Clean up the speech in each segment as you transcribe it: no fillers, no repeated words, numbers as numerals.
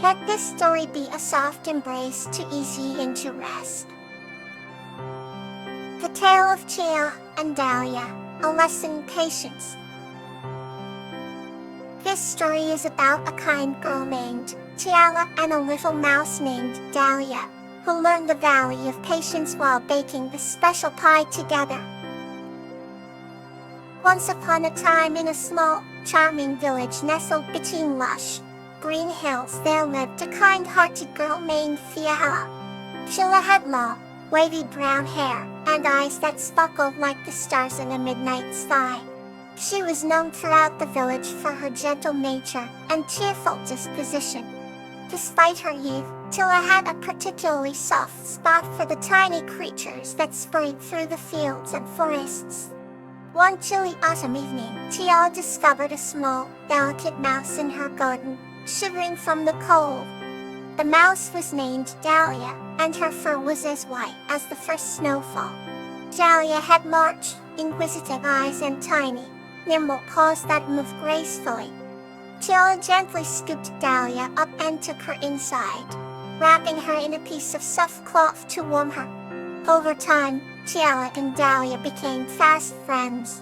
Let this story be a soft embrace to ease ye into rest. The Tale of Chia and Dahlia, a lesson in patience. This story is about a kind girl named Tiala and a little mouse named Dahlia, who learned the value of patience while baking the special pie together. Once upon a time in a small, charming village nestled between lush, green hills there lived a kind-hearted girl named Tiala. Tiala had long, wavy brown hair and eyes that sparkled like the stars in a midnight sky. She was known throughout the village for her gentle nature and cheerful disposition. Despite her youth, Tiala had a particularly soft spot for the tiny creatures that scurried through the fields and forests. One chilly autumn evening, Tiala discovered a small, delicate mouse in her garden, shivering from the cold. The mouse was named Dahlia, and her fur was as white as the first snowfall. Dahlia had large, inquisitive eyes and tiny, nimble paws that moved gracefully. Tiala gently scooped Dahlia up and took her inside, wrapping her in a piece of soft cloth to warm her. Over time, Tiala and Dahlia became fast friends.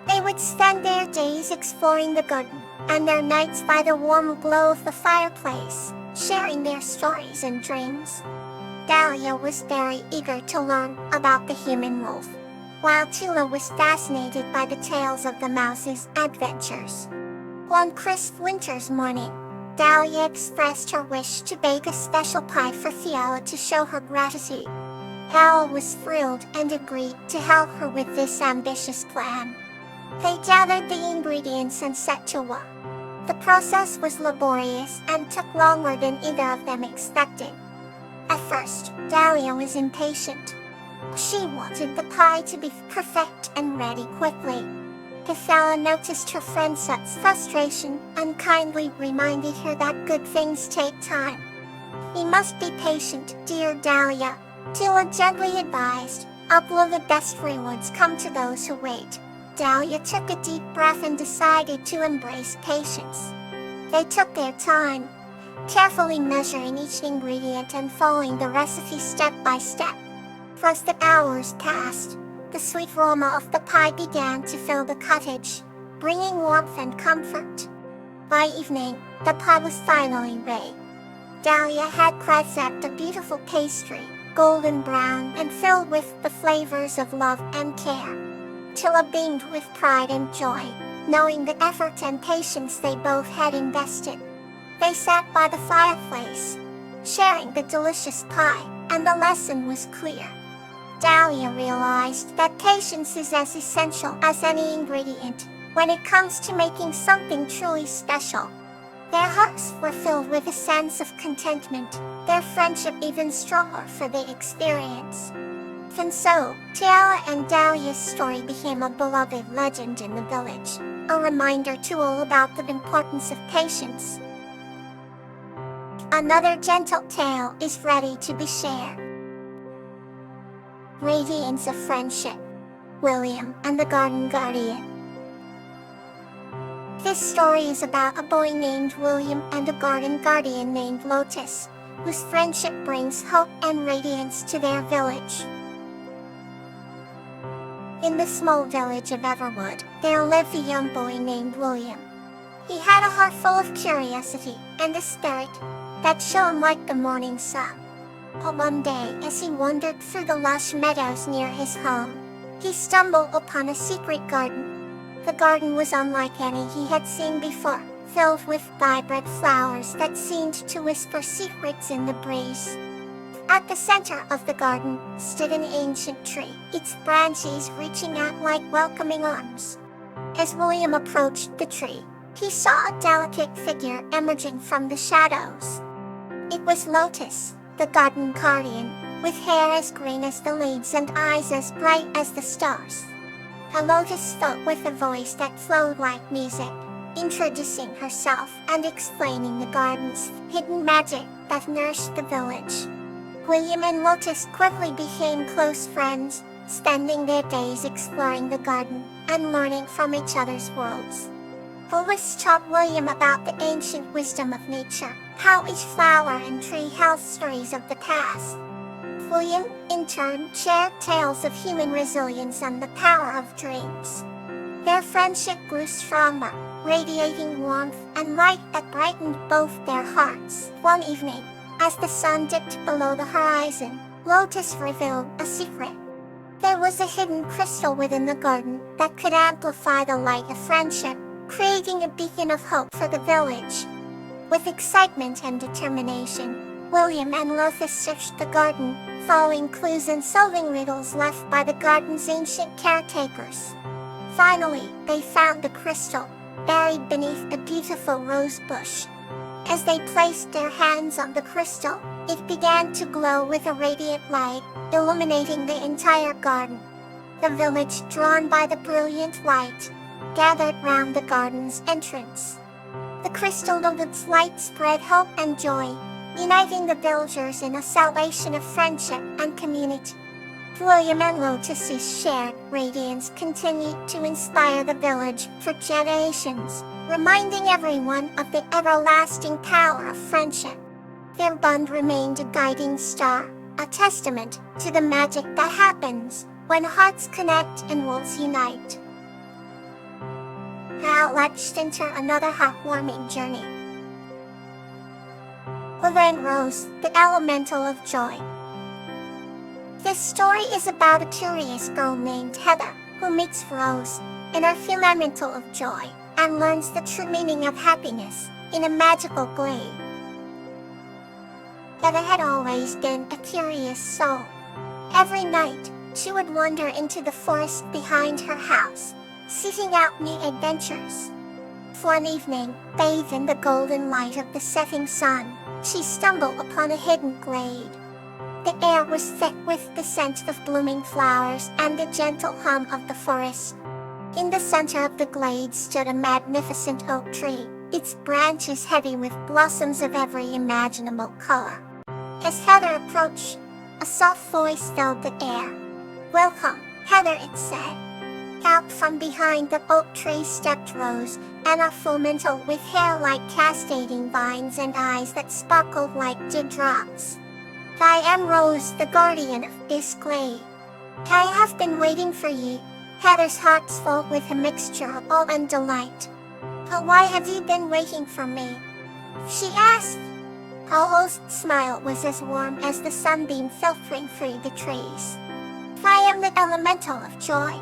They would spend their days exploring the garden, and their nights by the warm glow of the fireplace, sharing their stories and dreams. Dahlia was very eager to learn about the human wolf, while Tiala was fascinated by the tales of the mouse's adventures. One crisp winter's morning, Dahlia expressed her wish to bake a special pie for Tiala to show her gratitude. Tiala was thrilled and agreed to help her with this ambitious plan. They gathered the ingredients and set to work. The process was laborious and took longer than either of them expected. At first, Dahlia was impatient. She wanted the pie to be perfect and ready quickly. Tiala noticed her friend's frustration and kindly reminded her that good things take time. "You must be patient, dear Dahlia," Tiala gently advised. "All the best rewards come to those who wait." Dahlia took a deep breath and decided to embrace patience. They took their time, carefully measuring each ingredient and following the recipe step by step. As the hours passed, the sweet aroma of the pie began to fill the cottage, bringing warmth and comfort. By evening, the pie was finally ready. Dahlia had crafted a beautiful pastry, golden brown and filled with the flavors of love and care. Tiala beamed with pride and joy, knowing the effort and patience they both had invested. They sat by the fireplace, sharing the delicious pie, and the lesson was clear. Dahlia realized that patience is as essential as any ingredient when it comes to making something truly special. Their hearts were filled with a sense of contentment, their friendship even stronger for the experience. And so, Tiala and Dahlia's story became a beloved legend in the village, a reminder to all about the importance of patience. Another gentle tale is ready to be shared. Radiance of Friendship, William and the Garden Guardian. This story is about a boy named William and a garden guardian named Lotus, whose friendship brings hope and radiance to their village. In the small village of Everwood, there lived a young boy named William. He had a heart full of curiosity and a spirit that shone like the morning sun. One day, as he wandered through the lush meadows near his home, he stumbled upon a secret garden. The garden was unlike any he had seen before, filled with vibrant flowers that seemed to whisper secrets in the breeze. At the center of the garden stood an ancient tree, its branches reaching out like welcoming arms. As William approached the tree, he saw a delicate figure emerging from the shadows. It was Lotus, the garden guardian, with hair as green as the leaves and eyes as bright as the stars. Lotus spoke with a voice that flowed like music, introducing herself and explaining the garden's hidden magic that nourished the village. William and Lotus quickly became close friends, spending their days exploring the garden and learning from each other's worlds. Lewis taught William about the ancient wisdom of nature, how each flower and tree held stories of the past. William, in turn, shared tales of human resilience and the power of dreams. Their friendship grew stronger, radiating warmth and light that brightened both their hearts. One evening, as the sun dipped below the horizon, Lotus revealed a secret. There was a hidden crystal within the garden that could amplify the light of friendship, creating a beacon of hope for the village. With excitement and determination, William and Lotus searched the garden, following clues and solving riddles left by the garden's ancient caretakers. Finally, they found the crystal, buried beneath a beautiful rose bush. As they placed their hands on the crystal, it began to glow with a radiant light, illuminating the entire garden. The village, drawn by the brilliant light, gathered round the garden's entrance. The crystal of its light spread hope and joy, uniting the villagers in a celebration of friendship and community. William and Lotus's shared radiance continued to inspire the village for generations, reminding everyone of the everlasting power of friendship. Their bond remained a guiding star, a testament to the magic that happens when hearts connect and worlds unite. Now let's enter another heartwarming journey. Laverne Rose, the Elemental of Joy. This story is about a curious girl named Heather, who meets Rose, an elemental of joy, and learns the true meaning of happiness in a magical glade. Heather had always been a curious soul. Every night, she would wander into the forest behind her house, seeking out new adventures. One evening, bathed in the golden light of the setting sun, she stumbled upon a hidden glade. The air was thick with the scent of blooming flowers and the gentle hum of the forest. In the center of the glade stood a magnificent oak tree, its branches heavy with blossoms of every imaginable color. As Heather approached, a soft voice filled the air. "Welcome, Heather," it said. Out from behind the oak tree stepped Rose, an elemental with hair like cascading vines and eyes that sparkled like dewdrops. "I am Rose, the guardian of this glade. I have been waiting for you." Heather's heart swelled with a mixture of awe and delight. "But why have you been waiting for me?" she asked. Her host's smile was as warm as the sunbeam filtering through the trees. "I am the elemental of joy.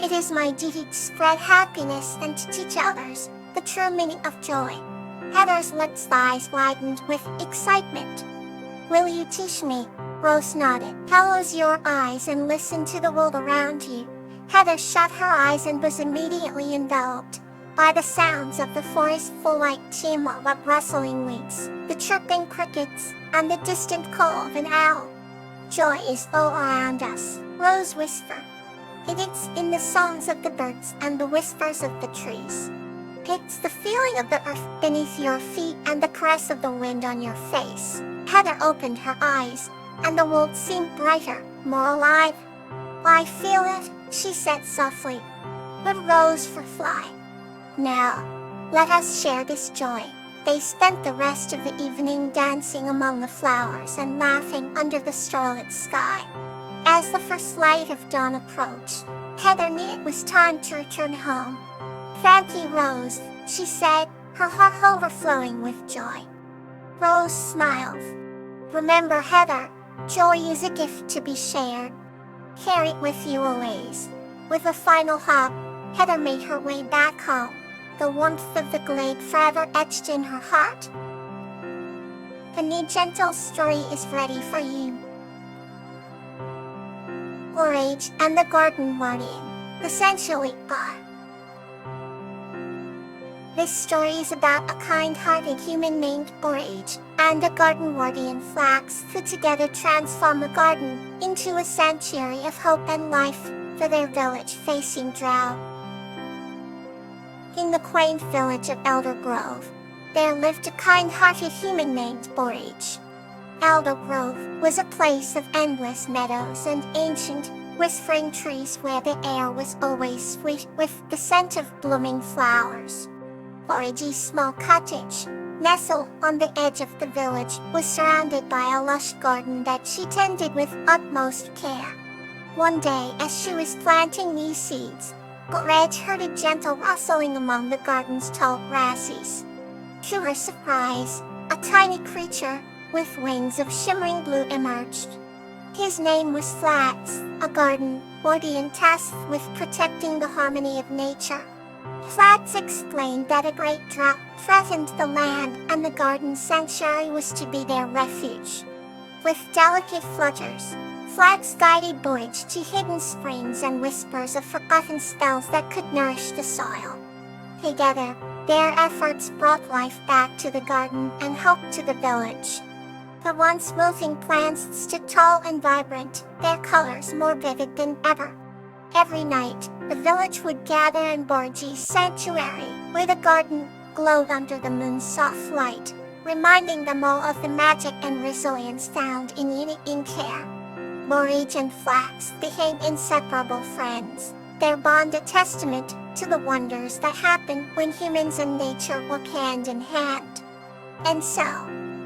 It is my duty to spread happiness and to teach others the true meaning of joy." Heather's lips' eyes widened with excitement. "Will you teach me?" Rose nodded. "Close your eyes and listen to the world around you." Heather shut her eyes and was immediately enveloped by the sounds of the forest, full like teamwork of rustling leaves, the chirping crickets, and the distant call of an owl. "Joy is all around us," Rose whispered. "It is in the songs of the birds and the whispers of the trees. It's the feeling of the earth beneath your feet and the caress of the wind on your face." Heather opened her eyes, and the world seemed brighter, more alive. "I feel it," she said softly. But Rose for fly. "Now, let us share this joy." They spent the rest of the evening dancing among the flowers and laughing under the starlit sky. As the first light of dawn approached, Heather knew it was time to return home. "Thank you, Rose," she said, her heart overflowing with joy. Rose smiled. "Remember, Heather, joy is a gift to be shared. Carry it with you always." With a final hug, Heather made her way back home, the warmth of the glade forever etched in her heart. A new gentle story is ready for you. Borage and the Garden Guardian, essentially are. This story is about a kind-hearted human named Borage and a garden guardian Flax who together transform a garden into a sanctuary of hope and life for their village facing drought. In the quaint village of Elder Grove, there lived a kind-hearted human named Borage. Elder Grove was a place of endless meadows and ancient, whispering trees where the air was always sweet with the scent of blooming flowers. Boriji's small cottage, nestled on the edge of the village, was surrounded by a lush garden that she tended with utmost care. One day, as she was planting new seeds, Borij heard a gentle rustling among the garden's tall grasses. To her surprise, a tiny creature, with wings of shimmering blue, emerged. His name was Flax, a garden guardian tasked with protecting the harmony of nature. Flax explained that a great drought threatened the land and the garden sanctuary was to be their refuge. With delicate flutters, Flax guided Borij to hidden springs and whispers of forgotten spells that could nourish the soil. Together, their efforts brought life back to the garden and hope to the village. The once wilting plants stood tall and vibrant, their colors more vivid than ever. Every night, the village would gather in Boriji's sanctuary, where the garden glowed under the moon's soft light, reminding them all of the magic and resilience found in unity and care. Borij and Flax became inseparable friends, their bond a testament to the wonders that happen when humans and nature work hand in hand. And so,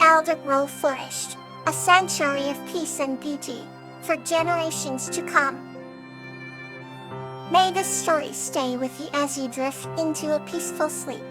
Elder Grove flourished, a sanctuary of peace and beauty, for generations to come. May this story stay with you as you drift into a peaceful sleep.